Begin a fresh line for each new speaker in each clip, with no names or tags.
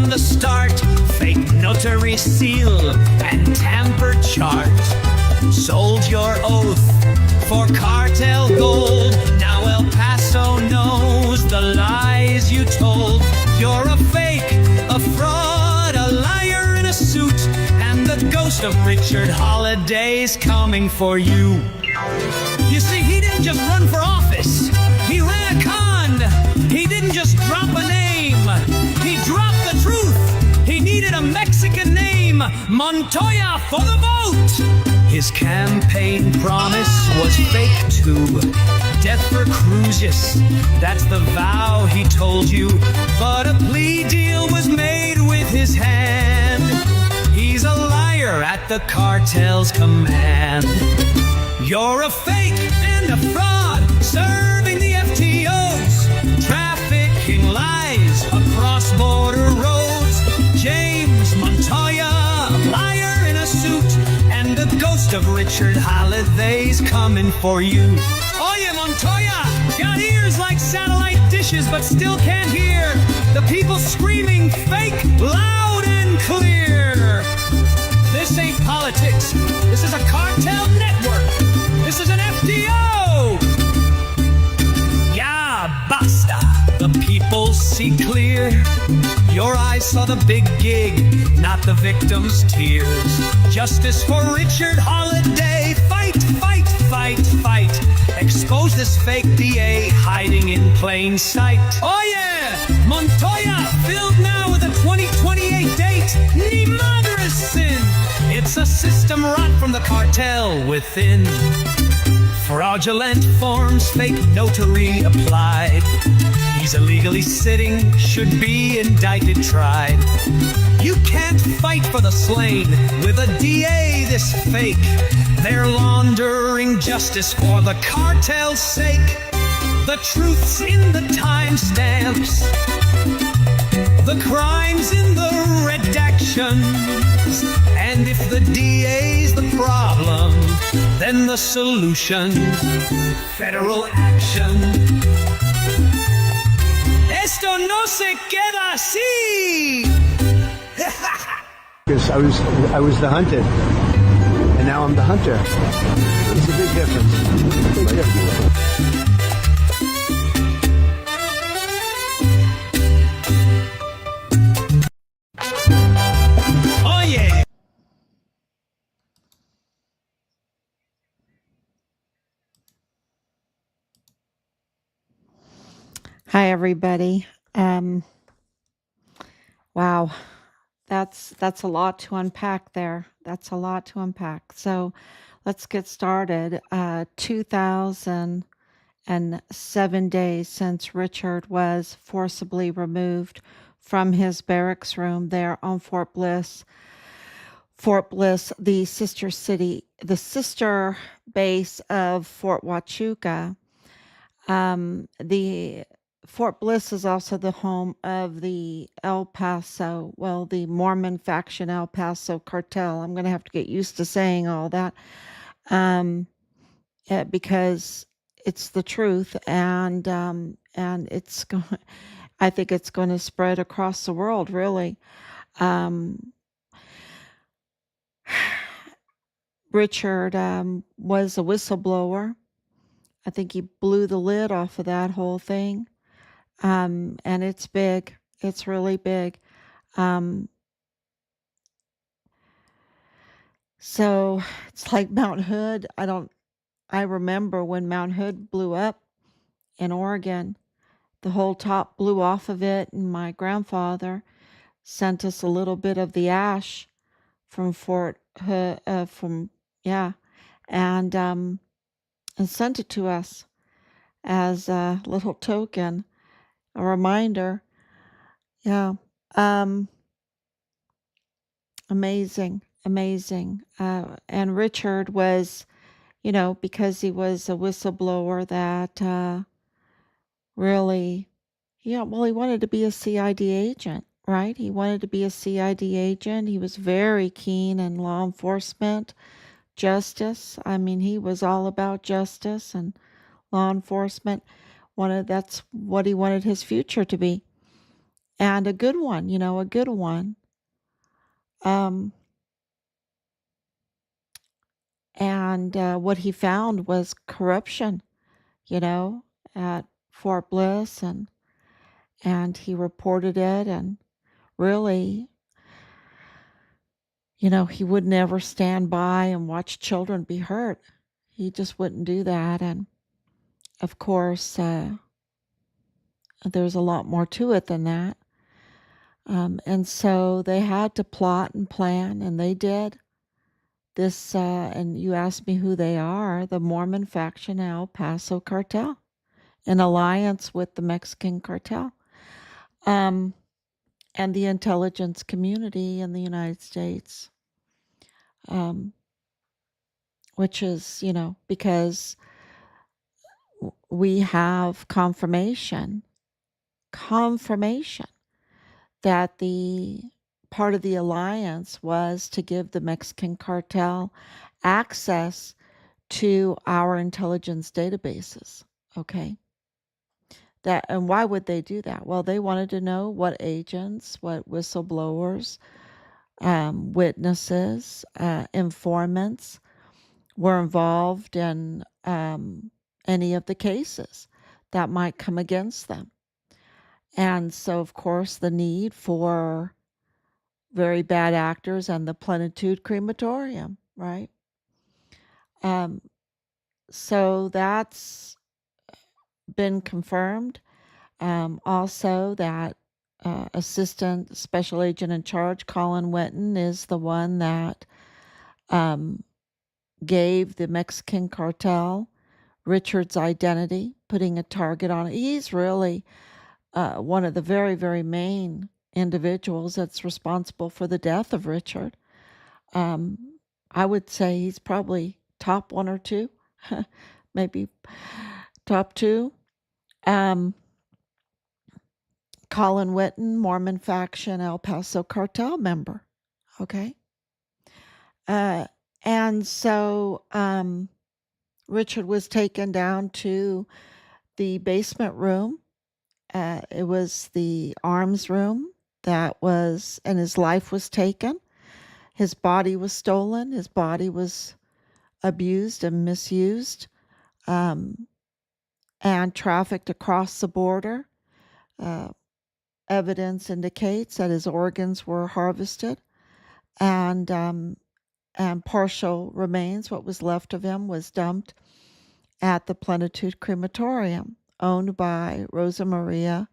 from the start. Fake notary seal and tampered chart. Sold your oath for cartel gold. Now El Paso knows the lies you told. You're a fake, a fraud, a liar in a suit, and the ghost of Richard Halliday's coming for you. You see, he didn't just run for office. He ran a con. He didn't just drop a name. He dropped the truth. He needed a Mexican name, Montoya for the vote. His campaign promise was fake too. Death for Cruz, yes, that's the vow he told you. But a plea deal was made with his hand. He's a liar at the cartel's command. You're a fake and a fraud, serving the FTOs, trafficking lies across border roads. James Montoya, a liar in a suit, and the ghost of Richard Halliday's coming for you. Oye, Montoya, got ears like satellite dishes, but still can't hear the people screaming fake loud and clear. This ain't politics. This is a cartel network. This is an FDO. Ya basta. The people see clear. Your eyes saw the big gig, not the victim's tears. Justice for Richard Halliday. Fight, fight, fight, fight. Expose this fake DA hiding in plain sight. Oh yeah, Montoya filled now with a 2028 date. Ni madre sin. It's a system rot from the cartel within. Fraudulent forms, fake notary applied. He's illegally sitting, should be indicted, tried. You can't fight for the slain with a DA this fake. They're laundering justice for the cartel's sake. The truth's in the timestamps, the crimes in the redactions. And if the DA's the problem, then the solution, federal action. Esto no se queda así.
Because I was the hunted, and now I'm the hunter. It's a big difference. Big difference.
Oh yeah.
Hi, everybody. Wow, that's a lot to unpack there. That's a lot to unpack. So let's get started. 2007 days since Richard was forcibly removed from his barracks room there on Fort Bliss. Fort Bliss, the sister city, the sister base of Fort Huachuca. The Fort Bliss is also the home of the the Mormon faction El Paso cartel. I'm going to have to get used to saying all that because it's the truth, and it's going. I think it's going to spread across the world, really. Richard was a whistleblower. I think he blew the lid off of that whole thing. And it's big. It's really big. So it's like Mount Hood. I remember when Mount Hood blew up in Oregon, the whole top blew off of it, and my grandfather sent us a little bit of the ash from Fort Hood, and sent it to us as a little token, a reminder. Yeah. Amazing. And Richard was, because he was a whistleblower that really, he wanted to be a CID agent, right? He wanted to be a CID agent. He was very keen in law enforcement, justice. I mean, he was all about justice and law enforcement. That's what he wanted his future to be. and a good one, a good one. Um, and what he found was corruption, you know, at Fort Bliss, and he reported it, and really, he would never stand by and watch children be hurt. He just wouldn't do that. And of course, there's a lot more to it than that. And so they had to plot and plan, and they did. This, and you asked me who they are, the Mormon faction El Paso cartel, in alliance with the Mexican cartel, and the intelligence community in the United States, which is, because we have confirmation that the part of the alliance was to give the Mexican cartel access to our intelligence databases. Okay. And why would they do that? Well, they wanted to know what agents, what whistleblowers, witnesses, informants were involved in any of the cases that might come against them. And so, of course, the need for very bad actors and the Plenitude crematorium, right? So that's been confirmed. Also, that Assistant Special Agent in Charge, Colin Wetton, is the one that gave the Mexican cartel Richard's identity, putting a target on it. He's really one of the very, very main individuals that's responsible for the death of Richard. I would say he's probably top one or two, maybe top two. Colin Witten, Mormon faction, El Paso cartel member. Okay. And so Richard was taken down to the basement room. It was the arms room and his life was taken. His body was stolen. His body was abused and misused, and trafficked across the border. Evidence indicates that his organs were harvested, and partial remains, what was left of him, was dumped at the Plenitude crematorium, owned by Rosa Maria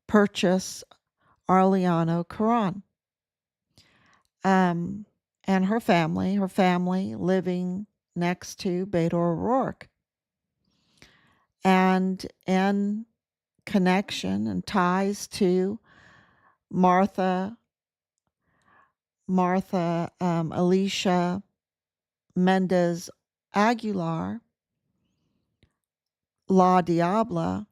Purchase Arellano Caron. And her family living next to Beto O'Rourke. And in connection and ties to Martha Alicia Mendez Aguilar, La Diabla,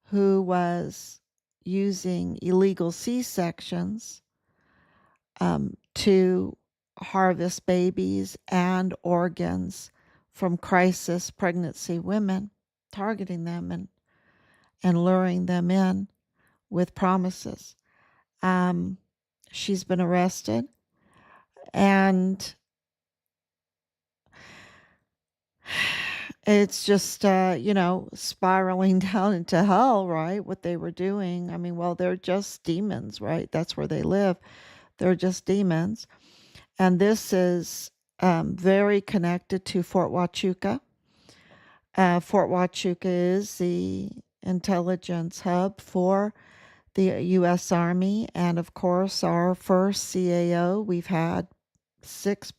who was using illegal C-sections to harvest babies and organs from crisis pregnancy women, targeting them and luring them in with promises. She's been arrested, and it's just, spiraling down into hell, right? What they were doing. I mean, well, they're just demons, right? That's where they live. They're just demons. And this is very connected to Fort Huachuca. Fort Huachuca is the intelligence hub for the U.S. Army. And of course, our first CAO, we've had 6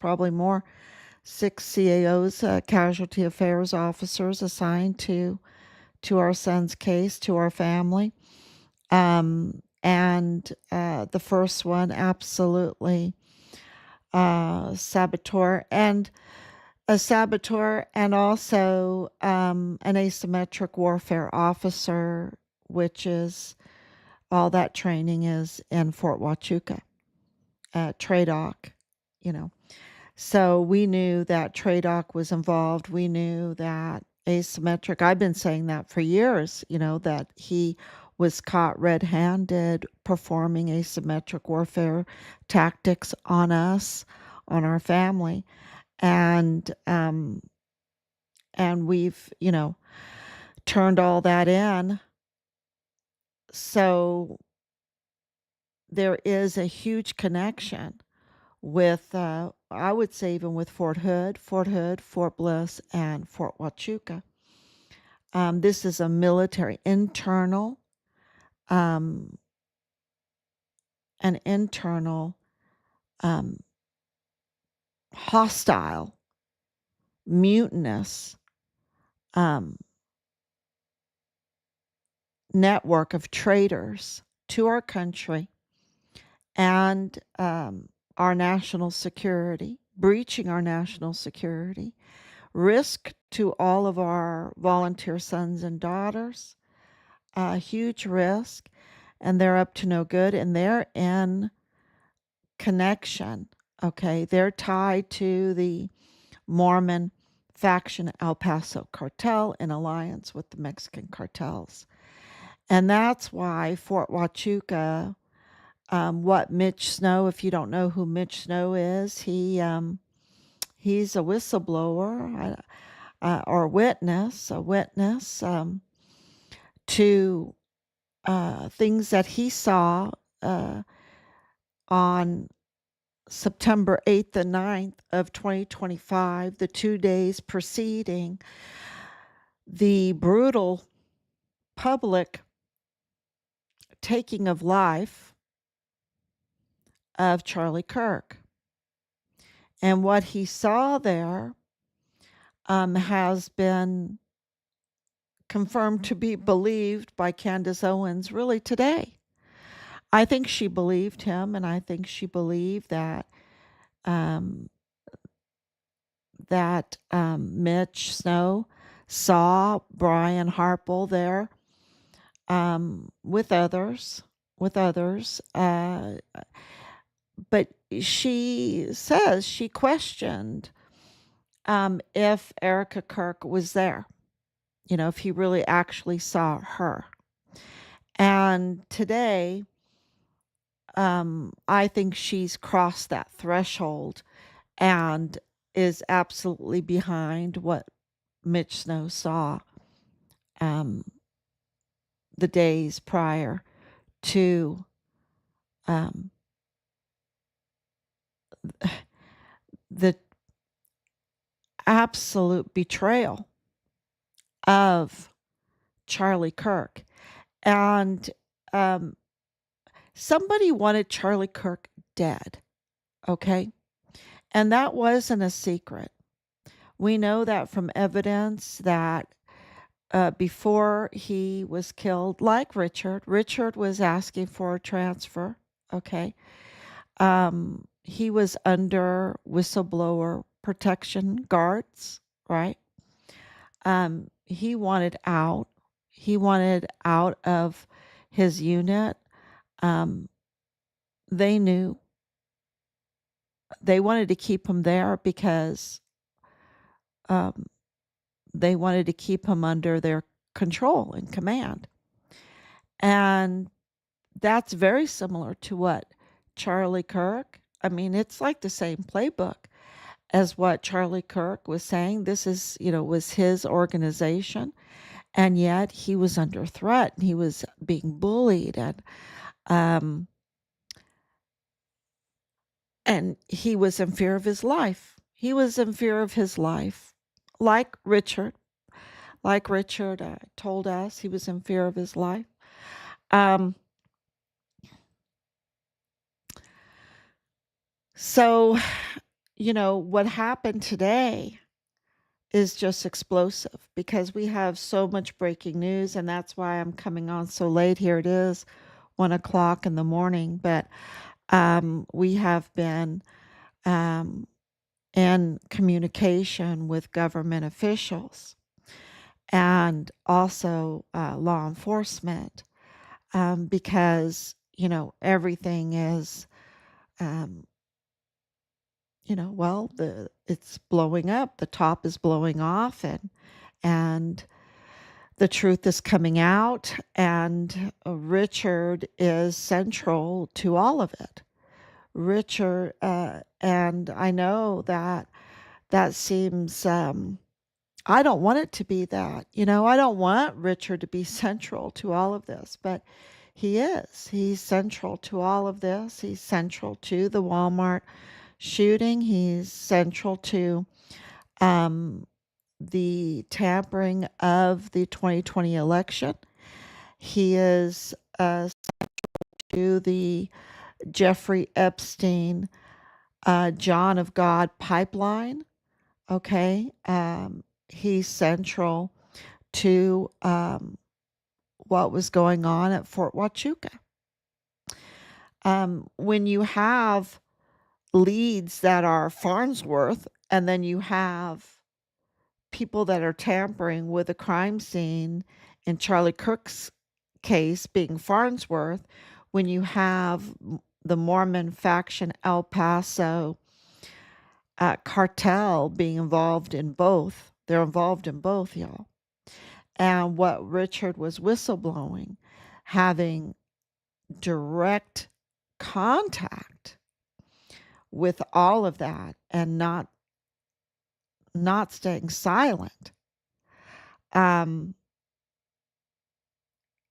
CAOs, casualty affairs officers, assigned to our son's case, to our family. And the first one, absolutely saboteur, and also an asymmetric warfare officer, which is all that training is in Fort Huachuca, TRADOC, So we knew that TRADOC was involved. We knew that asymmetric, I've been saying that for years, that he was caught red-handed performing asymmetric warfare tactics on us, on our family. And we've, turned all that in. So there is a huge connection with, I would say, even with Fort Hood, Fort Bliss, and Fort Huachuca. This is a military internal, an internal, hostile, mutinous network of traitors to our country and our national security, breaching our national security, risk to all of our volunteer sons and daughters, a huge risk, and they're up to no good, and they're in connection, okay? They're tied to the Mormon faction El Paso cartel in alliance with the Mexican cartels. And that's why Fort Huachuca, what Mitch Snow, if you don't know who Mitch Snow is, he's a whistleblower or a witness to things that he saw on September 8th and 9th of 2025, the 2 days preceding the brutal public taking of life of Charlie Kirk. And what he saw there has been confirmed to be believed by Candace Owens really today. I think she believed him, and I think she believed that Mitch Snow saw Brian Harple there with others. But she says she questioned if Erika Kirk was there, if he really actually saw her. And today, I think she's crossed that threshold and is absolutely behind what Mitch Snow saw the days prior to the absolute betrayal of Charlie Kirk. And somebody wanted Charlie Kirk dead, okay? And that wasn't a secret. We know that from evidence that before he was killed, like Richard was asking for a transfer, okay? He was under whistleblower protection guards, right? He wanted out. He wanted out of his unit. They knew. They wanted to keep him there because they wanted to keep him under their control and command. And that's very similar to what Charlie Kirk, it's like the same playbook as what Charlie Kirk was saying. This is, was his organization. And yet he was under threat and he was being bullied and he was in fear of his life. He was in fear of his life, like Richard told us, he was in fear of his life. So, what happened today is just explosive because we have so much breaking news, and that's why I'm coming on so late. Here it is, 1:00 in the morning, but we have been in communication with government officials and also law enforcement because everything is it's blowing up, the top is blowing off, and the truth is coming out, and Richard is central to all of it. Richard, and I know that that seems, I don't want it to be that. I don't want Richard to be central to all of this, but he is. He's central to all of this. He's central to the Walmart shooting. He's central to um, the tampering of the 2020 election. He is to the Jeffrey Epstein, John of God pipeline. Okay. He's central to what was going on at Fort Huachuca. When you have leads that are Farnsworth, and then you have people that are tampering with a crime scene in Charlie Kirk's case being Farnsworth, when you have the Mormon faction El Paso cartel being involved in both, they're involved in both, y'all. And what Richard was whistleblowing, having direct contact with all of that and not staying silent, and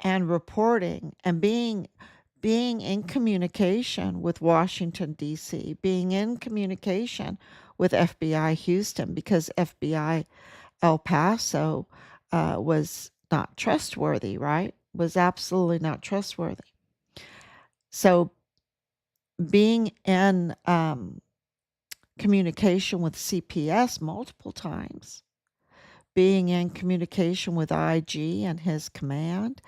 reporting and being in communication with Washington D.C., being in communication with FBI Houston, because FBI El Paso was not trustworthy, right? Was absolutely not trustworthy. So being in communication with CPS multiple times, being in communication with IG and his command,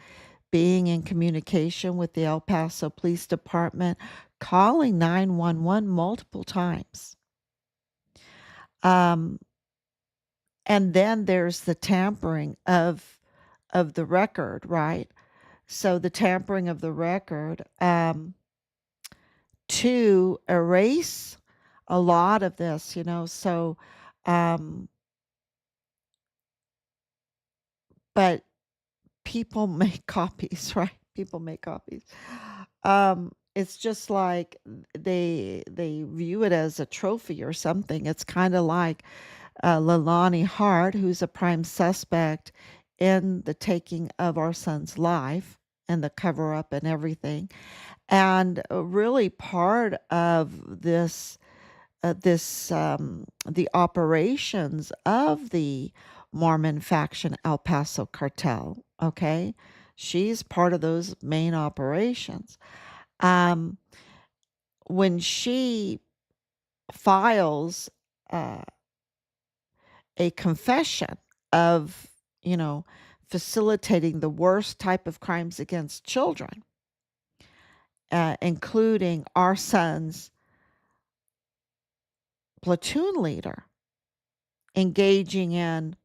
being in communication with the El Paso Police Department, calling 911 multiple times. And then there's the tampering of the record, right? So the tampering of the record to erase a lot of this, so but people make copies, right? People make copies. It's just like they view it as a trophy or something. It's kind of like Leilani Hart, who's a prime suspect in the taking of our son's life and the cover up and everything. And really part of this the operations of the Mormon faction El Paso cartel. Okay, she's part of those main operations. When she files a confession of, facilitating the worst type of crimes against children, including our son's platoon leader engaging in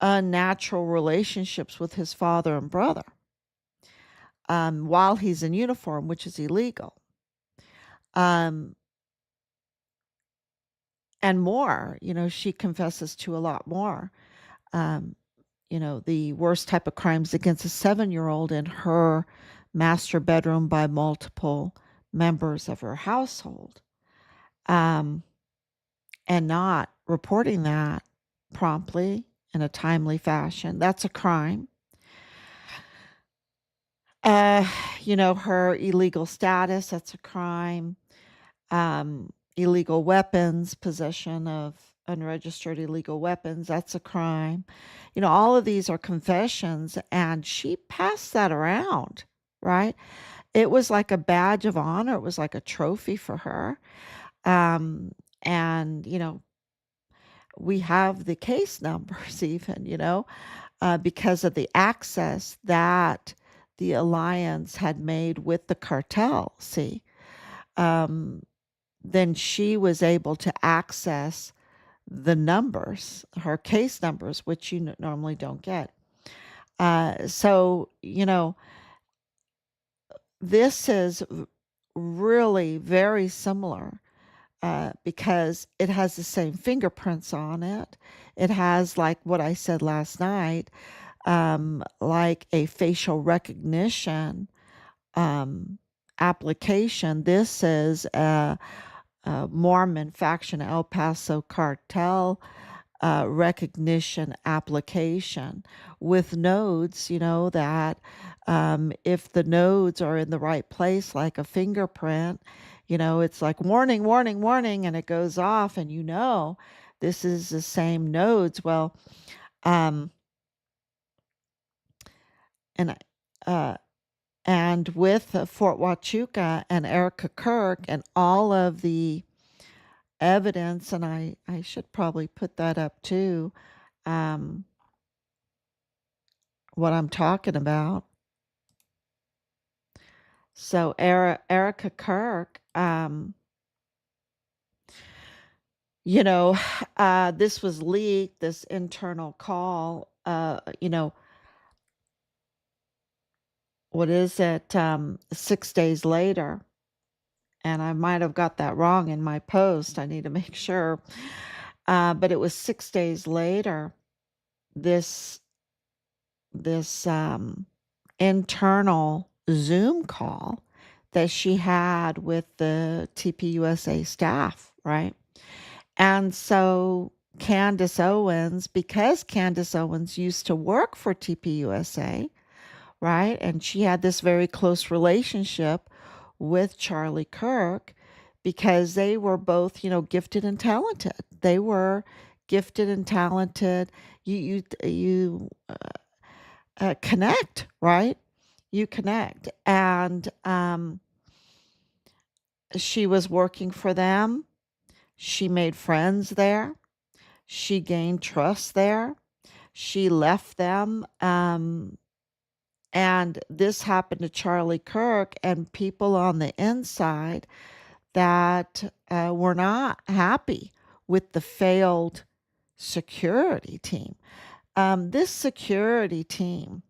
unnatural relationships with his father and brother while he's in uniform, which is illegal. And more, she confesses to a lot more. The worst type of crimes against a 7-year-old in her master bedroom by multiple members of her household. And not reporting that promptly in a timely fashion. That's a crime. Her illegal status, that's a crime. Illegal weapons, possession of unregistered illegal weapons, that's a crime. All of these are confessions, and she passed that around, right? It was like a badge of honor. It was like a trophy for her. And, we have the case numbers even, because of the access that the alliance had made with the cartel, see. Then she was able to access the numbers, her case numbers, which you normally don't get. So, this is really very similar because it has the same fingerprints on it. It has, like what I said last night, like a facial recognition application. This is a Mormon faction El Paso cartel recognition application with nodes, that if the nodes are in the right place, like a fingerprint, it's like warning, warning, warning, and it goes off, and this is the same nodes. Well, um, and uh, and with Fort Huachuca and Erika Kirk and all of the evidence, and I should probably put that up too, um, what I'm talking about. So Erika Kirk, this was leaked, this internal call, what is it, 6 days later. And I might have got that wrong in my post. I need to make sure. But it was 6 days later, this internal Zoom call that she had with the TPUSA staff, right? And so Candace Owens, because Candace Owens used to work for TPUSA, right? And she had this very close relationship with Charlie Kirk because they were both, gifted and talented. They were gifted and talented. You connect, right? You connect. And she was working for them. She made friends there. She gained trust there. She left them. And this happened to Charlie Kirk and people on the inside that were not happy with the failed security team. This security team,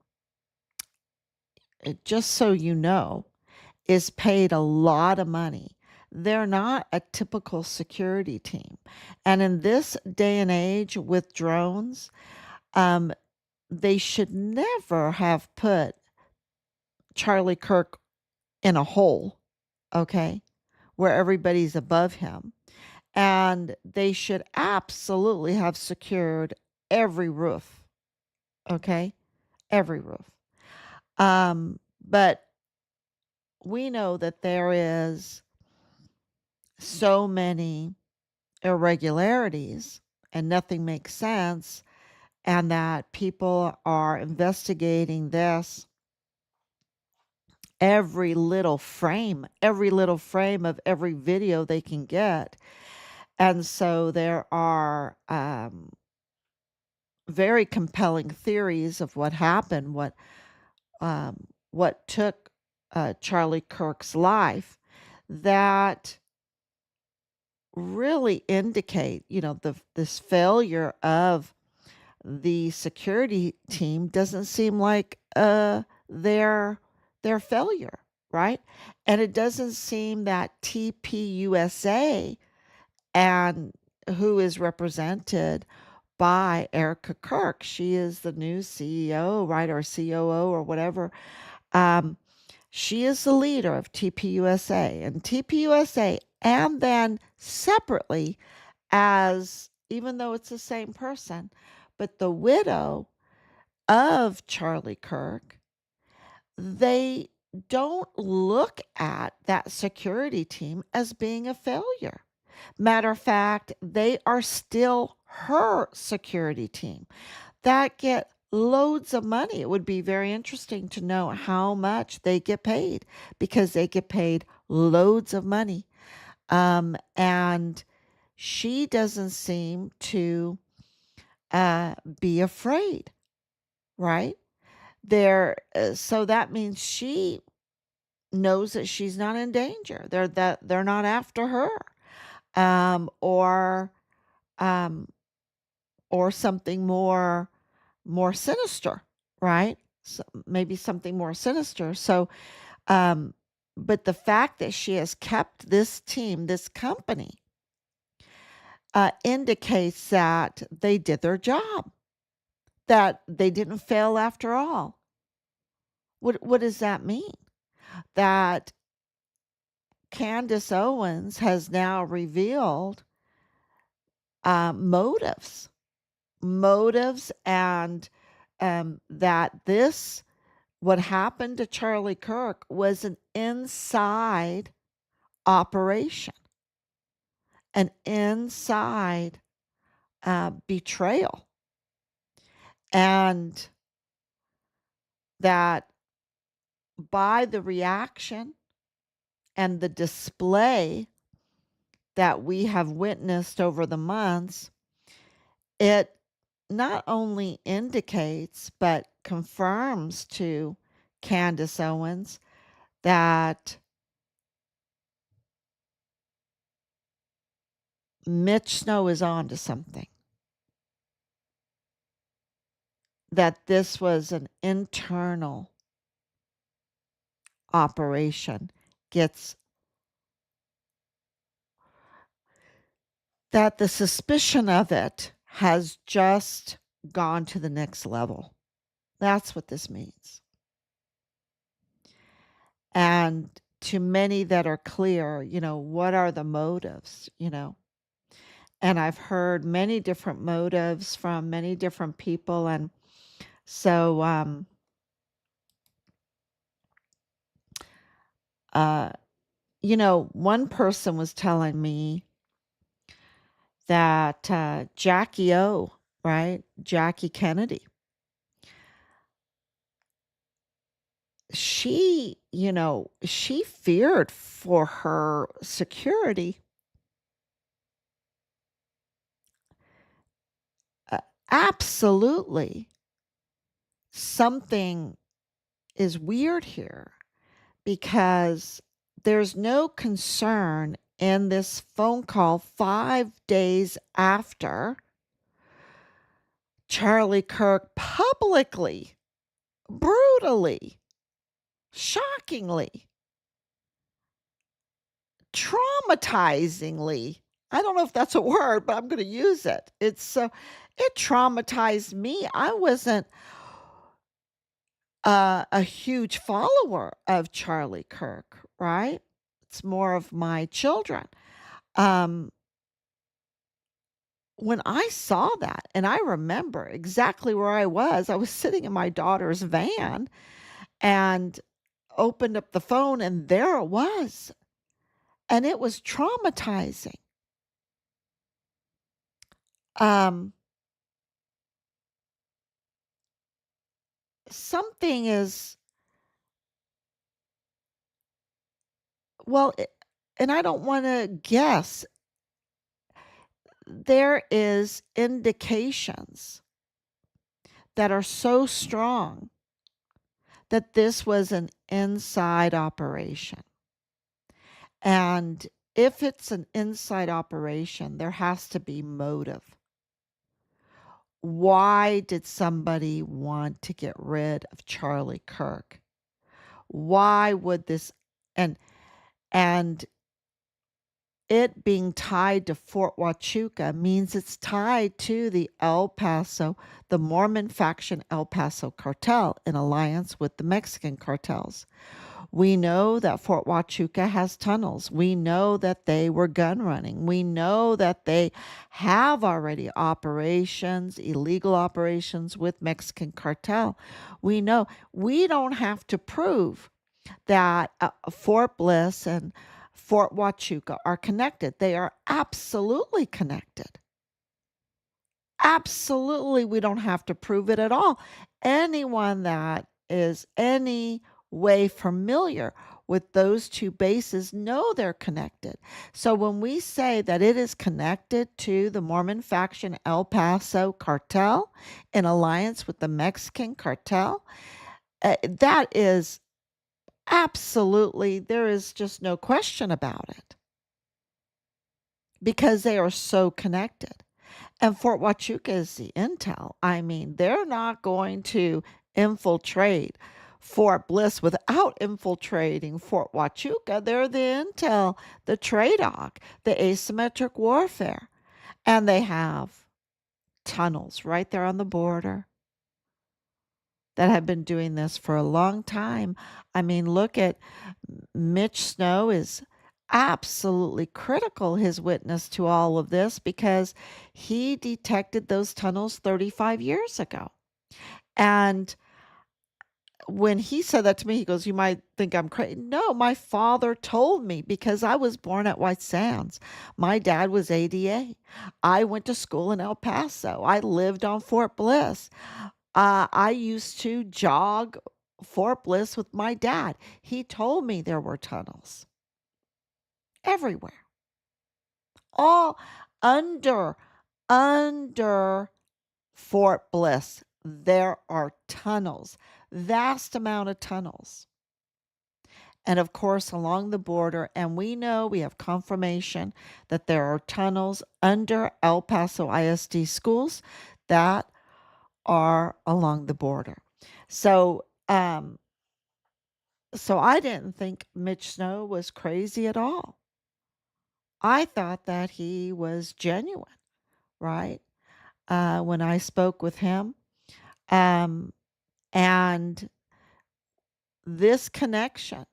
just so you know, is paid a lot of money. They're not a typical security team. And in this day and age with drones, they should never have put Charlie Kirk in a hole, okay, where everybody's above him. And they should absolutely have secured every roof, okay, every roof. But we know that there is so many irregularities and nothing makes sense, and that people are investigating this every little frame of every video they can get. And so there are very compelling theories of what happened, what took Charlie Kirk's life, that really indicate, this failure of the security team doesn't seem like their failure, right? And it doesn't seem that TPUSA, and who is represented by Erika Kirk, she is the new CEO, right, or COO or whatever. She is the leader of TPUSA, and TPUSA, and then separately, as even though it's the same person, but the widow of Charlie Kirk, they don't look at that security team as being a failure. Matter of fact, they are still her security team that get loads of money. It would be very interesting to know how much they get paid, because they get paid loads of money. And she doesn't seem to be afraid, right? So that means she knows that she's not in danger. They're not after her, or something more sinister, right? So maybe something more sinister. So, but the fact that she has kept this team, this company, indicates that they did their job, that they didn't fail after all. What does that mean? That Candace Owens has now revealed motives, and that what happened to Charlie Kirk was an inside operation, an inside betrayal, and that by the reaction and the display that we have witnessed over the months, it not only indicates but confirms to Candace Owens that Mitch Snow is on to something, that this was an internal operation, that the suspicion of it has just gone to the next level. That's what this means. And to many that are clear, what are the motives, And I've heard many different motives from many different people. And so, one person was telling me that Jackie O, right? Jackie Kennedy, she feared for her security. Absolutely. Something is weird here because there's no concern in this phone call 5 days after Charlie Kirk publicly, brutally, shockingly, traumatizingly, I don't know if that's a word, but I'm going to use it. It traumatized me. I wasn't a huge follower of Charlie Kirk, right? It's more of my children. When I saw that, and I remember exactly where I was sitting in my daughter's van and opened up the phone, and there it was. And it was traumatizing. Something is, and I don't want to guess, there is indications that are so strong that this was an inside operation. And if it's an inside operation, there has to be motive. Why did somebody want to get rid of Charlie Kirk? Why would this, and it being tied to Fort Huachuca means it's tied to the Mormon faction El Paso cartel in alliance with the Mexican cartels. We know that Fort Huachuca has tunnels. We know that they were gun running. We know that they have already operations, illegal operations with Mexican cartel. We know we don't have to prove that Fort Bliss and Fort Huachuca are connected. They are absolutely connected. Absolutely, we don't have to prove it at all. Anyone that is any way familiar with those two bases know they're connected. So when we say that it is connected to the Mormon faction El Paso cartel in alliance with the Mexican cartel, that is absolutely, there is just no question about it because they are so connected. And Fort Huachuca is the intel. I mean, they're not going to infiltrate Fort Bliss without infiltrating Fort Huachuca. They're the intel, the TRADOC, the asymmetric warfare. And they have tunnels right there on the border that have been doing this for a long time. I mean, look at Mitch Snow is absolutely critical, his witness to all of this, because he detected those tunnels 35 years ago. And when he said that to me, he goes, "You might think I'm crazy." No, my father told me because I was born at White Sands. My dad was ADA. I went to school in El Paso. I lived on Fort Bliss. I used to jog Fort Bliss with my dad. He told me there were tunnels everywhere, all under, under Fort Bliss. There are tunnels, vast amount of tunnels. And of course, along the border, and we know we have confirmation that there are tunnels under El Paso ISD schools that are along the border. So, so I didn't think Mitch Snow was crazy at all. I thought that he was genuine, right? When I spoke with him, um, and this connection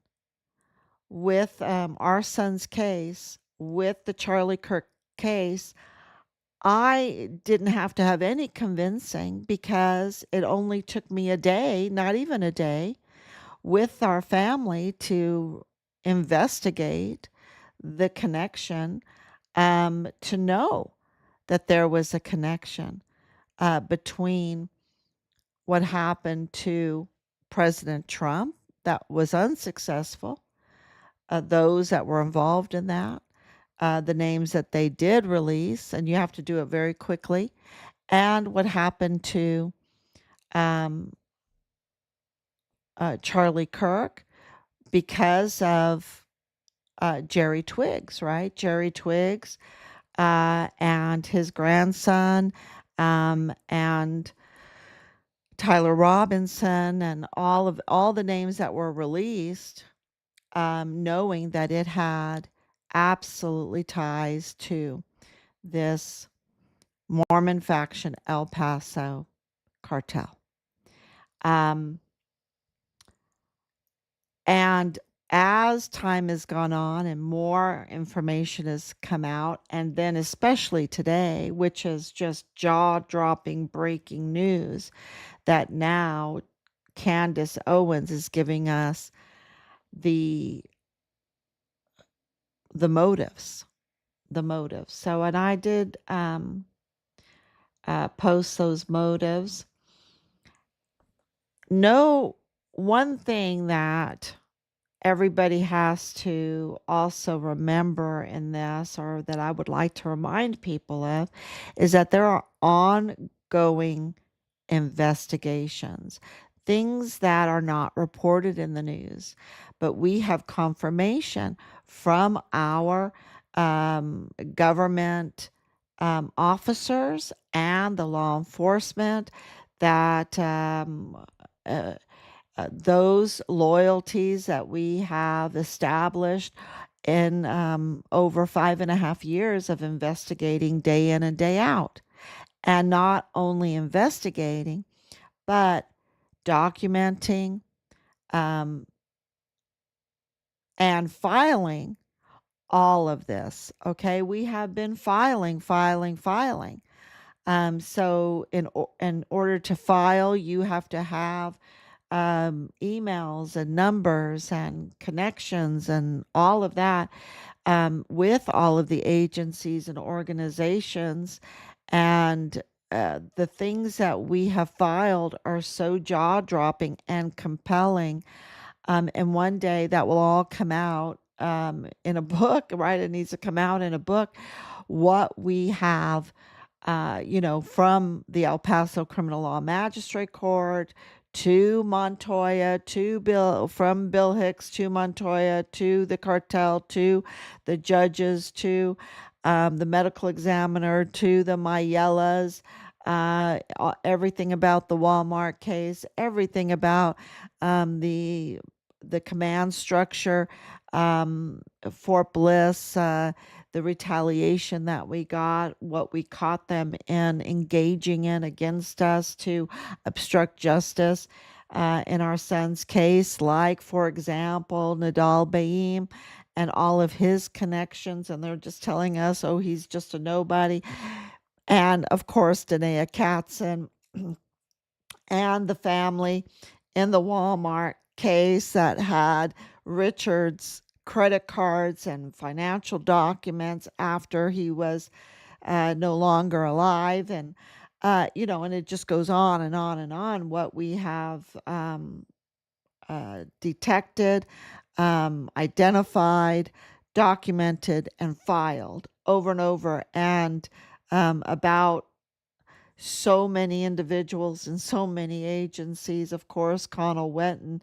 with our son's case, with the Charlie Kirk case, I didn't have to have any convincing because it only took me a day, not even a day, with our family to investigate the connection, to know that there was a connection between what happened to President Trump that was unsuccessful, those that were involved in that, the names that they did release, and you have to do it very quickly, and what happened to um, Charlie Kirk because of Jerry Twiggs, right? Jerry Twiggs and his grandson, and Tyler Robinson, and all the names that were released, knowing that it had absolutely ties to this Mormon faction El Paso cartel. Um, and as time has gone on and more information has come out, and then especially today, which is just jaw-dropping breaking news, that now Candace Owens is giving us the the motives, the motives. So, and I did post those motives. No, one thing that everybody has to also remember in this, or that I would like to remind people of, is that there are ongoing investigations, things that are not reported in the news, but we have confirmation from our government officers and the law enforcement that uh, those loyalties that we have established in over 5.5 years of investigating day in and day out. And not only investigating, but documenting um, and filing all of this. Okay, we have been filing. So in order to file, you have to have emails and numbers and connections and all of that, with all of the agencies and organizations. And the things that we have filed are so jaw dropping and compelling. And one day that will all come out in a book, right? It needs to come out in a book. What we have, from the El Paso Criminal Law Magistrate Court to Montoya, from Bill Hicks to Montoya, to the cartel, to the judges, to the medical examiner, to the Mayellas, everything about the Walmart case, everything about the the command structure, Fort Bliss, the retaliation that we got, what we caught them in engaging in against us to obstruct justice. In our son's case, like, for example, Nadal Baim and all of his connections, and they're just telling us, oh, he's just a nobody. And of course, Danae Katzen and the family in the Walmart case that had Richard's credit cards and financial documents after he was no longer alive. And, and it just goes on and on and on what we have detected, identified, documented, and filed over and over. And about so many individuals and so many agencies. Of course, Connell Wetton,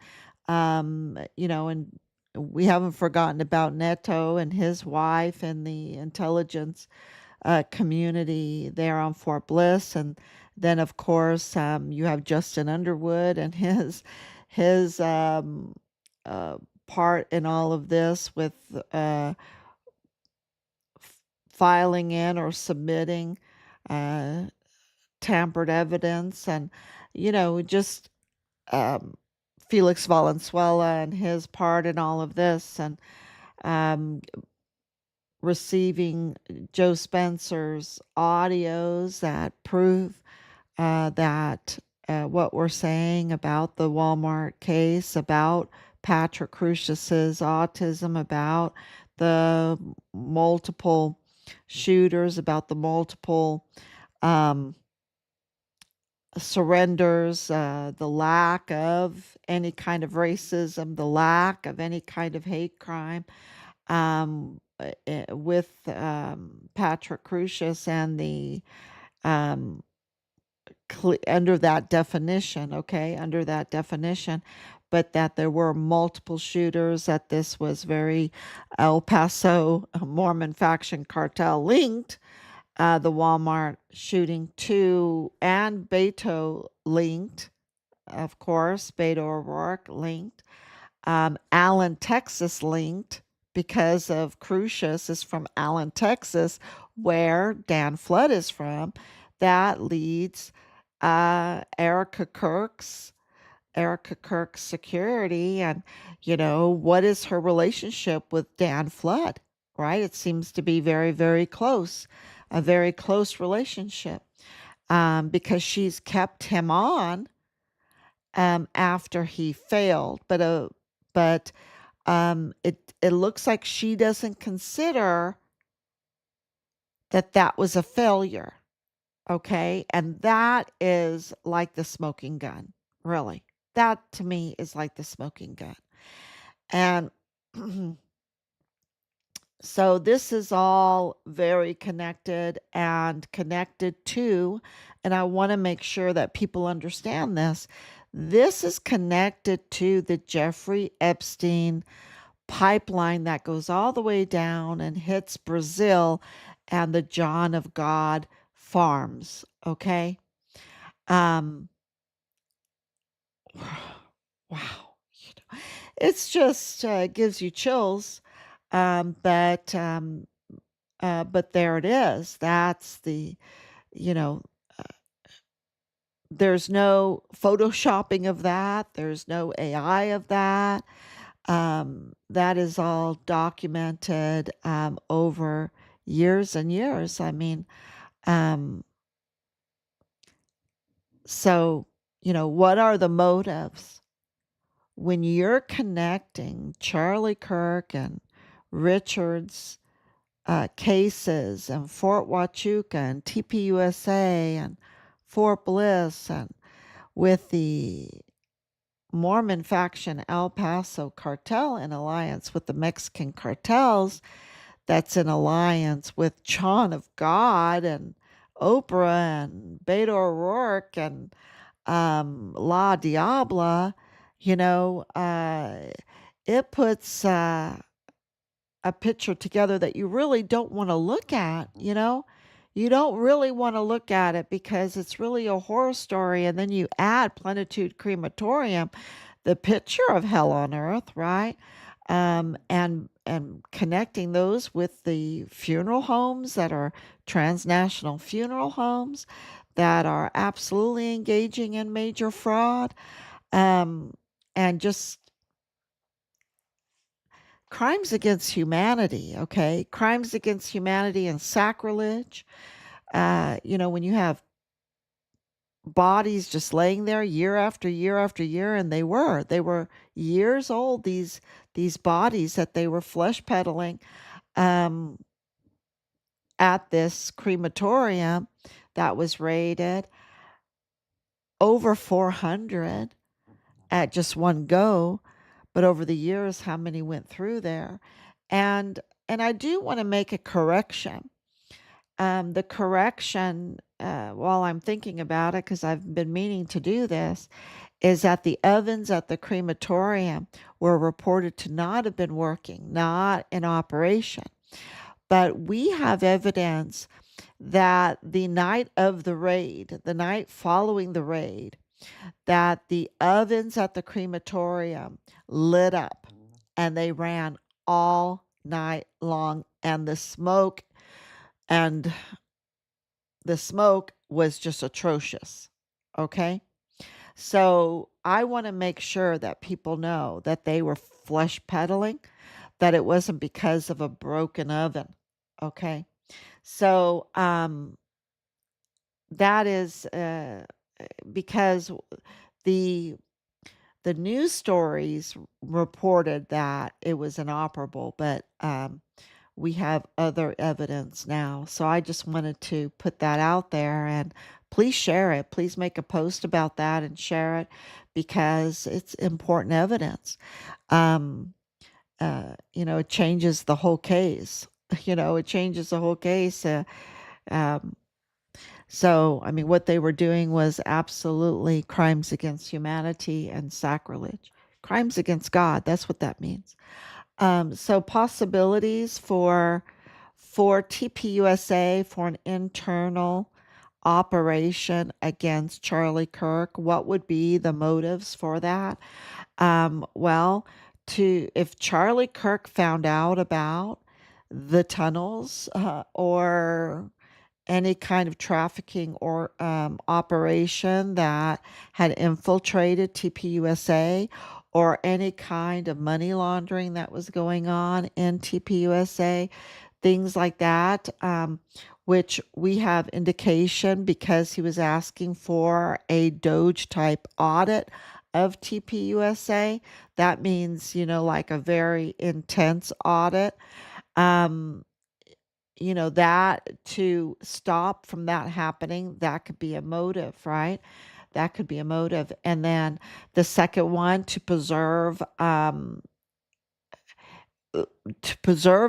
and we haven't forgotten about Neto and his wife and the intelligence community there on Fort Bliss. And then, of course, you have Justin Underwood and his part in all of this with filing in or submitting tampered evidence, and just Felix Valenzuela and his part in all of this, and um, receiving Joe Spencer's audios that prove that what we're saying about the Walmart case, about Patrick Crucius's autism, about the multiple shooters, about the multiple surrenders, the lack of any kind of racism, the lack of any kind of hate crime, with Patrick Crucius and the um, under that definition, okay, under that definition, but that there were multiple shooters, that this was very El Paso Mormon faction cartel linked, the Walmart shooting too, and Beto linked, of course, Beto O'Rourke linked, Allen, Texas linked, because of Crucius is from Allen, Texas, where Dan Flood is from. That leads Erika Kirk's Security, and what is her relationship with Dan Flood, right? It seems to be very, very close, a very close relationship, because she's kept him on after he failed, but it looks like she doesn't consider that was a failure. Okay. And that is like the smoking gun, really. That to me is like the smoking gun. And so this is all very connected and connected to, and I want to make sure that people understand this. This is connected to the Jeffrey Epstein pipeline that goes all the way down and hits Brazil and the John of God farms. Okay. Um, wow. It's just gives you chills. But there it is. That's the, you know, there's no photoshopping of that. There's no AI of that. That is all documented over years and years. I mean, um, so, what are the motives when you're connecting Charlie Kirk and Richard's cases and Fort Huachuca and TPUSA and Fort Bliss and with the Mormon faction El Paso cartel in alliance with the Mexican cartels, that's in alliance with John of God and Oprah and Beto O'Rourke and La Diabla, it puts a picture together that you really don't want to look at, You don't really want to look at it because it's really a horror story. And then you add Plenitude Crematorium, the picture of hell on earth, right? And connecting those with the funeral homes that are transnational funeral homes that are absolutely engaging in major fraud, um, and just crimes against humanity. Okay, crimes against humanity and sacrilege. When you have bodies just laying there year after year after year, and they were years old, these bodies that they were flesh peddling um at this crematorium that was raided, over 400 at just one go. But over the years, how many went through there? And I do want to make a correction. The correction, while I'm thinking about it, because I've been meaning to do this, is that the ovens at the crematorium were reported to not have been working, not in operation. But we have evidence that the night of the raid, the night following the raid, that the ovens at the crematorium lit up and they ran all night long, and and the smoke was just atrocious. Okay? So I want to make sure that people know that they were flesh peddling, that it wasn't because of a broken oven. Okay? So that is because the the news stories reported that it was inoperable, but we have other evidence now. So I just wanted to put that out there, and please share it. Please make a post about that and share it, because it's important evidence. Um, it changes the whole case. It changes the whole case. Um, so, I mean, what they were doing was absolutely crimes against humanity and sacrilege. Crimes against God. That's what that means. So possibilities for TPUSA for an internal operation against Charlie Kirk. What would be the motives for that? Well, to if Charlie Kirk found out about the tunnels, or any kind of trafficking or operation that had infiltrated TPUSA, or any kind of money laundering that was going on in TPUSA, things like that, which we have indication because he was asking for a Doge type audit of TPUSA. That means, like a very intense audit. Um, that to stop from that happening, that could be a motive, right? That could be a motive. And then the second one, to preserve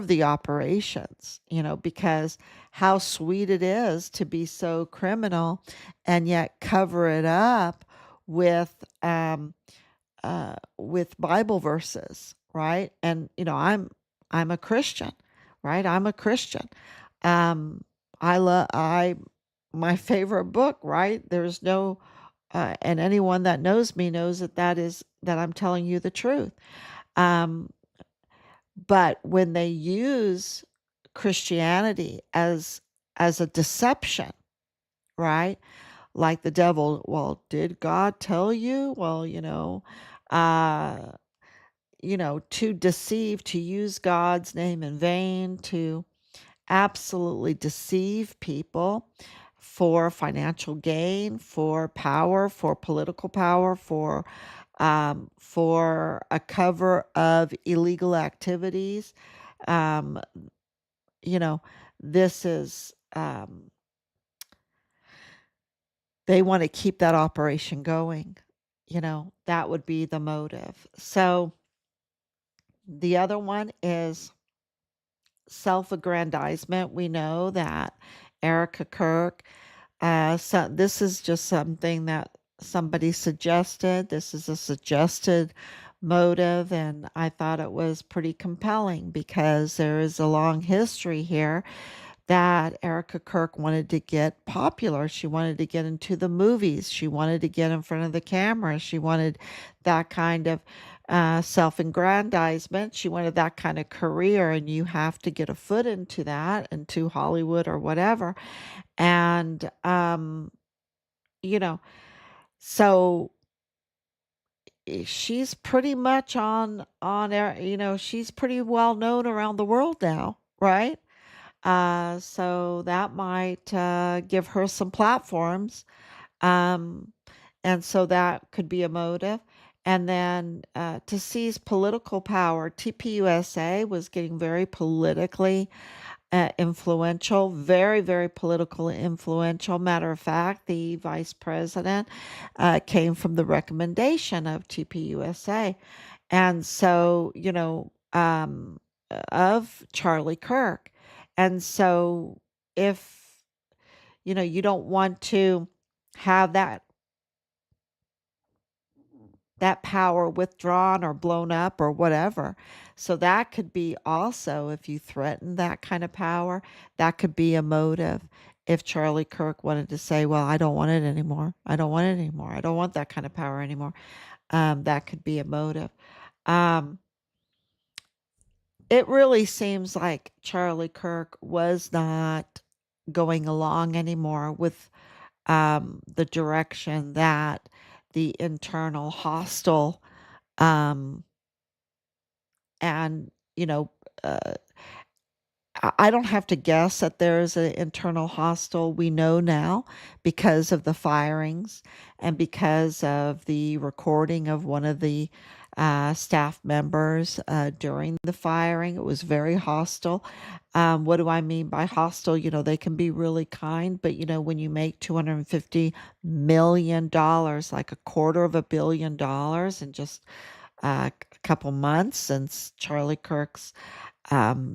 the operations, because how sweet it is to be so criminal and yet cover it up with Bible verses, right? And I'm a Christian, right? I'm a Christian. Um, I my favorite book, right? There's no, and anyone that knows me knows that I'm telling you the truth. Um, but when they use Christianity as a deception, right? Like the devil, well, did God tell you? Well, uh, to deceive, to use God's name in vain, to absolutely deceive people for financial gain, for power, for political power, for a cover of illegal activities. Um, you know, this is, they want to keep that operation going. That would be the motive. So the other one is self-aggrandizement. We know that Erika Kirk, so this is just something that somebody suggested. This is a suggested motive, and I thought it was pretty compelling because there is a long history here that Erika Kirk wanted to get popular. She wanted to get into the movies. She wanted to get in front of the camera. She wanted that kind of self-aggrandizement. She wanted that kind of career, and you have to get a foot into that, into Hollywood or whatever. And you know, so she's pretty much she's pretty well known around the world now, right? So that might give her some platforms. Um, and so that could be a motive. And then to seize political power, TPUSA was getting very politically influential, very, very politically influential. Matter of fact, the vice president came from the recommendation of TPUSA. And so, of Charlie Kirk. And so if, you don't want to have that power withdrawn or blown up or whatever. So that could be also, if you threaten that kind of power, that could be a motive. If Charlie Kirk wanted to say, well, I don't want it anymore. I don't want it anymore. I don't want that kind of power anymore. That could be a motive. Um, it really seems like Charlie Kirk was not going along anymore with the direction that the internal hostile um, and uh, I don't have to guess that there's an internal hostile. We know now because of the firings and because of the recording of one of the staff members during the firing. It was very hostile. What do I mean by hostile? They can be really kind, but when you make $250 million, like $250 million in just a couple months since Charlie Kirk's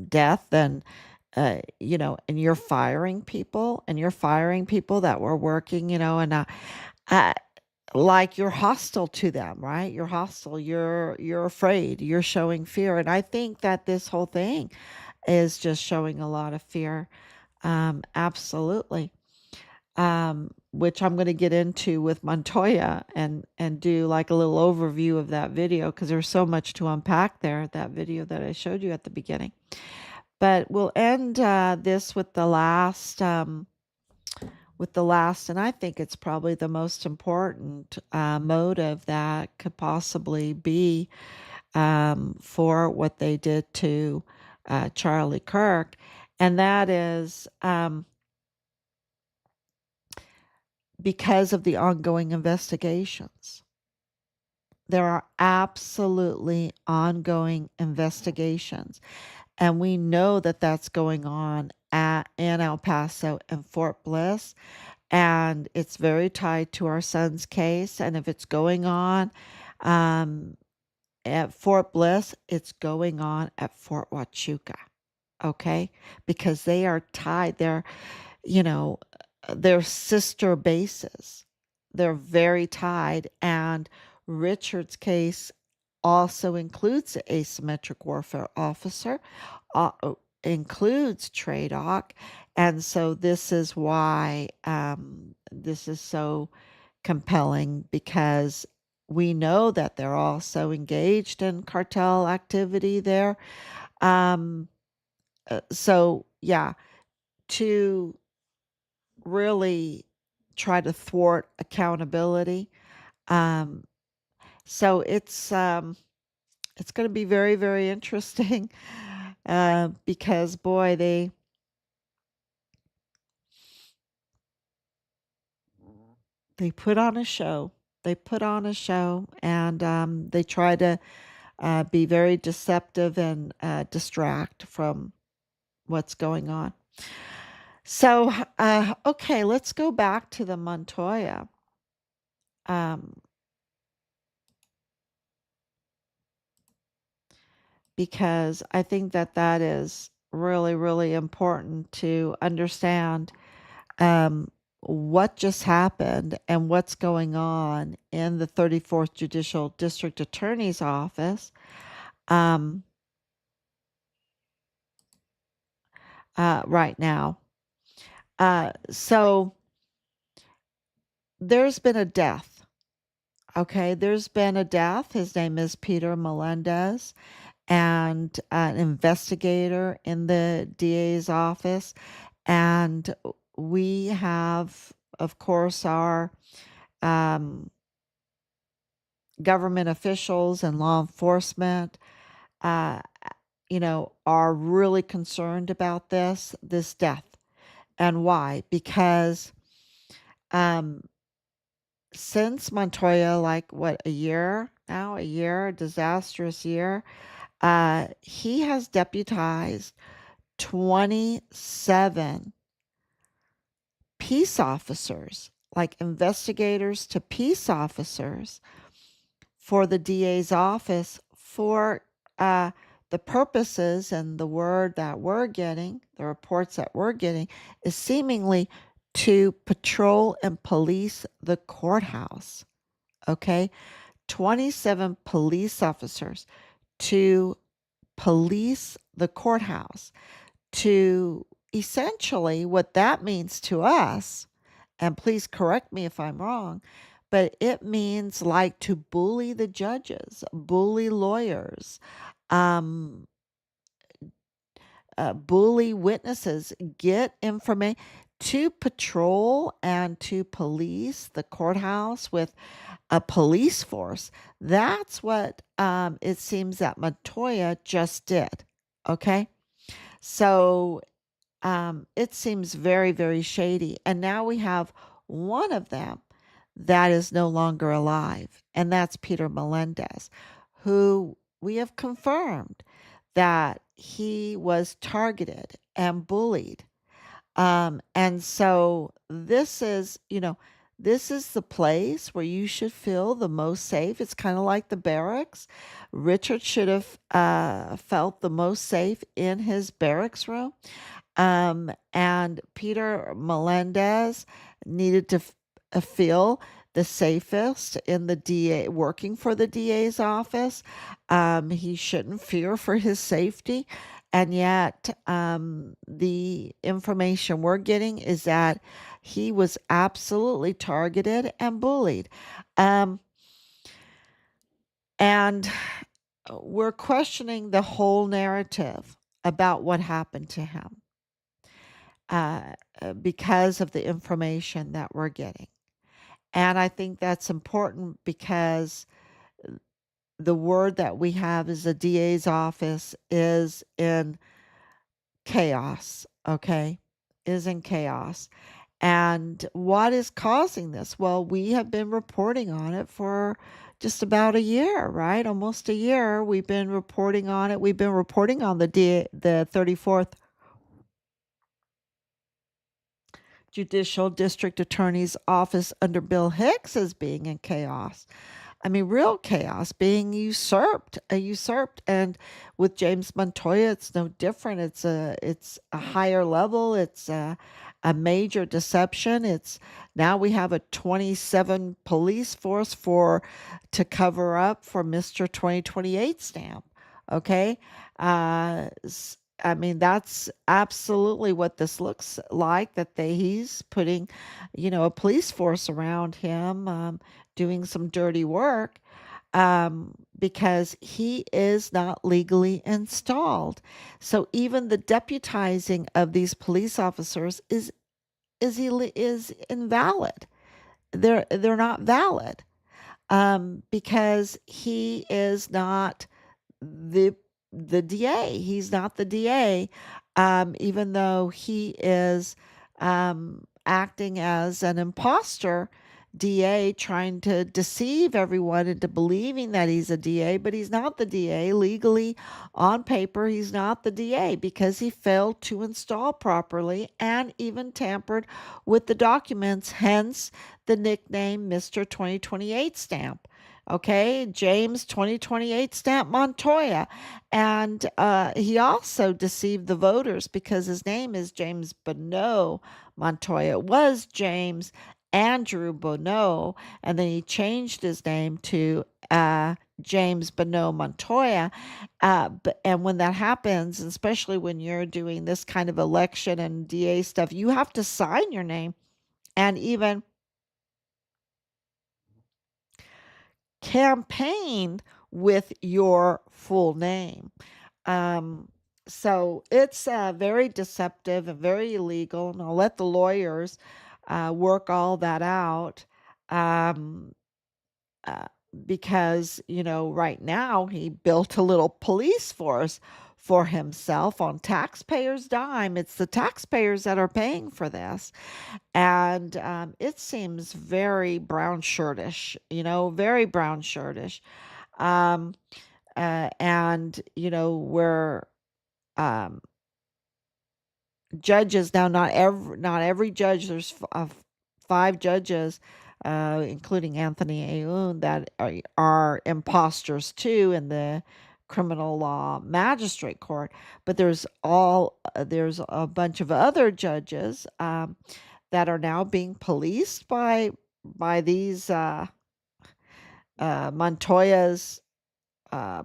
death, then and you're firing people, that were working, and uh, like you're hostile to them, right? You're hostile. You're afraid. You're showing fear, and I think that this whole thing is just showing a lot of fear. Absolutely. Which I'm going to get into with Montoya and do like a little overview of that video because there's so much to unpack there. That video that I showed you at the beginning. But we'll end this with the last, and I think it's probably the most important motive that could possibly be for what they did to Charlie Kirk, and that is because of the ongoing investigations. There are absolutely ongoing investigations. And we know that that's going on in El Paso and Fort Bliss. And it's very tied to our son's case. And if it's going on um, at Fort Bliss, it's going on at Fort Huachuca. Okay? Because they are tied. You know, they're sister bases. They're very tied. And Richard's case also includes the asymmetric warfare officer, uh, includes TRADOC. And so this is why this is so compelling because we know that they're also engaged in cartel activity there. Um, so, yeah, to really try to thwart accountability. Um, so it's going to be very, very interesting because boy, they put on a show. They put on a show, and they try to be very deceptive and distract from what's going on. So, okay, let's go back to the Montoya. Because I think that that is really, really important to understand what just happened and what's going on in the 34th Judicial District Attorney's Office right now. So there's been a death. Okay, there's been a death. His name is Peter Melendez, and an investigator in the DA's office. And we have, of course, our um, government officials and law enforcement, uh, are really concerned about this death. And why? Because um, since Montoya, like what, a year now, a disastrous year, he has deputized 27 peace officers, like investigators to peace officers, for the DA's office for uh, the purposes, and the word that we're getting, the reports that we're getting, is seemingly to patrol and police the courthouse. Okay? 27 police officers to police the courthouse, to essentially, what that means to us, and please correct me if I'm wrong, but it means like to bully the judges, bully lawyers, um, bully witnesses, get information, to patrol and to police the courthouse with a police force. That's what it seems that Montoya just did. Okay. So it seems very, very shady. And now we have one of them that is no longer alive, and that's Peter Melendez, who we have confirmed that he was targeted and bullied. And so this is the place where you should feel the most safe. It's kind of like the barracks. Richard should have felt the most safe in his barracks room. And Peter Melendez needed to feel the safest in the DA, working for the DA's office. He shouldn't fear for his safety. And yet, the information we're getting is that he was absolutely targeted and bullied. Um, and we're questioning the whole narrative about what happened to him, because of the information that we're getting. And I think that's important because the word that we have is the DA's office is in chaos, okay? Is in chaos. And what is causing this? Well, we have been reporting on it for just about a year, right? Almost a year. We've been reporting on it. We've been reporting on the 34th Judicial District Attorney's Office under Bill Hicks as being in chaos. I mean, real chaos, being usurped, and with James Montoya, it's no different. It's a higher level. It's a major deception. It's now we have a 27 police force to cover up for Mr. 2028 stamp. Okay, I mean, that's absolutely what this looks like, that he's putting, a police force around him, doing some dirty work, because he is not legally installed. So even the deputizing of these police officers is invalid. They're not valid, because he is not the DA. He's not the DA, even though he is acting as an imposter DA, trying to deceive everyone into believing that he's a DA, but he's not the DA. Legally, on paper, he's not the DA because he failed to install properly and even tampered with the documents, hence the nickname Mr. 2028 stamp. Okay, James 2028 stamp Montoya. And he also deceived the voters because his name is James Bonneau Montoya. It was James Andrew Bonneau, and then he changed his name to James Bonneau Montoya. And when that happens, especially when you're doing this kind of election and DA stuff, you have to sign your name and even campaign with your full name. Um, so it's very deceptive and very illegal, and I'll let the lawyers work all that out. Um, uh, because, right now he built a little police force for himself on taxpayers' dime. It's the taxpayers that are paying for this. And it seems very brown shirtish, very brown shirtish. Um, and, where um, judges now, not every judge, there's 5 judges, including Anthony Aoun, that are imposters too in the criminal law magistrate court. But there's a bunch of other judges that are now being policed by these Montoya's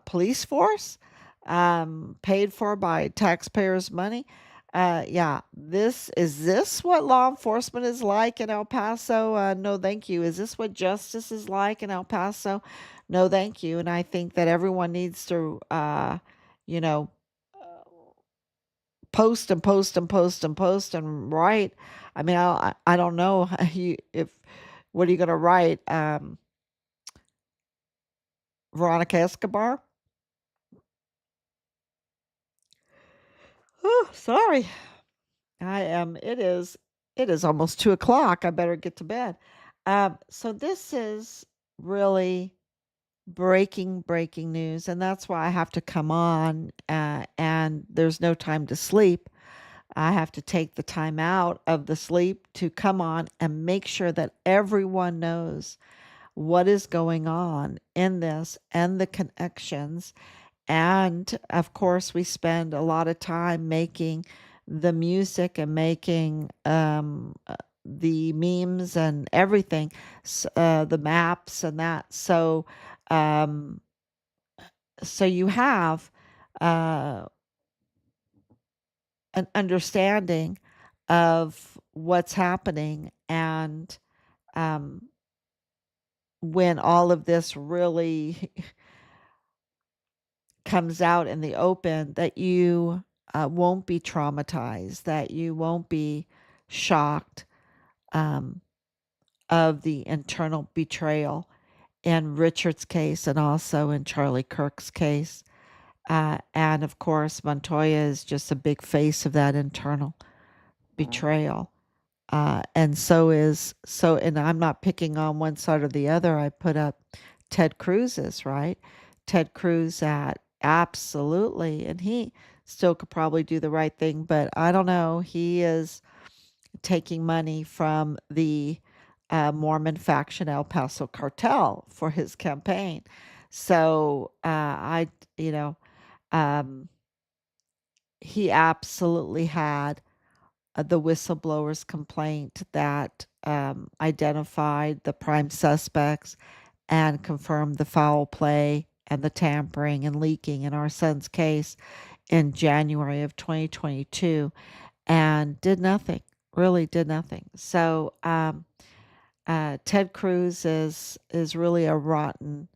police force, paid for by taxpayers' money. Yeah, this what law enforcement is like in El Paso? No, thank you. Is this what justice is like in El Paso? No, thank you. And I think that everyone needs to, you know, post and post and post and post and write. I mean, I don't know if what are you going to write? Veronica Escobar? Oh, sorry. It is almost 2 o'clock. I better get to bed. So this is really breaking news, and that's why I have to come on. And there's no time to sleep. I have to take the time out of the sleep to come on and make sure that everyone knows what is going on in this and the connections. And of course, we spend a lot of time making the music and making the memes and everything, the maps and that. Um, so you have uh, an understanding of what's happening, and um, when all of this really comes out in the open, that you won't be traumatized, that you won't be shocked um, of the internal betrayal in Richard's case and also in Charlie Kirk's case. And of course, Montoya is just a big face of that internal betrayal. And I'm not picking on one side or the other. I put up Ted Cruz's, right? Ted Cruz at absolutely, and he still could probably do the right thing, but I don't know. He is taking money from the Mormon faction El Paso cartel for his campaign. So you know, um, he absolutely had the whistleblower's complaint that identified the prime suspects and confirmed the foul play and the tampering and leaking in our son's case in January of 2022, and did nothing, really did nothing. So Ted Cruz is really a rotten,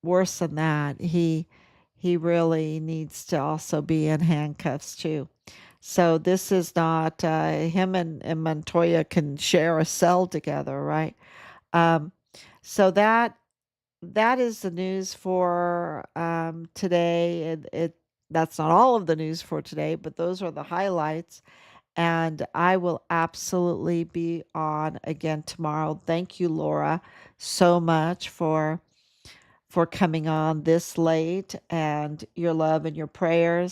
worse than that. He really needs to also be in handcuffs too. So this is not him and Montoya can share a cell together, right? Um, so that is the news for today. It that's not all of the news for today, but those are the highlights. And I will absolutely be on again tomorrow. Thank you, Laura, so much for coming on this late, and your love and your prayers.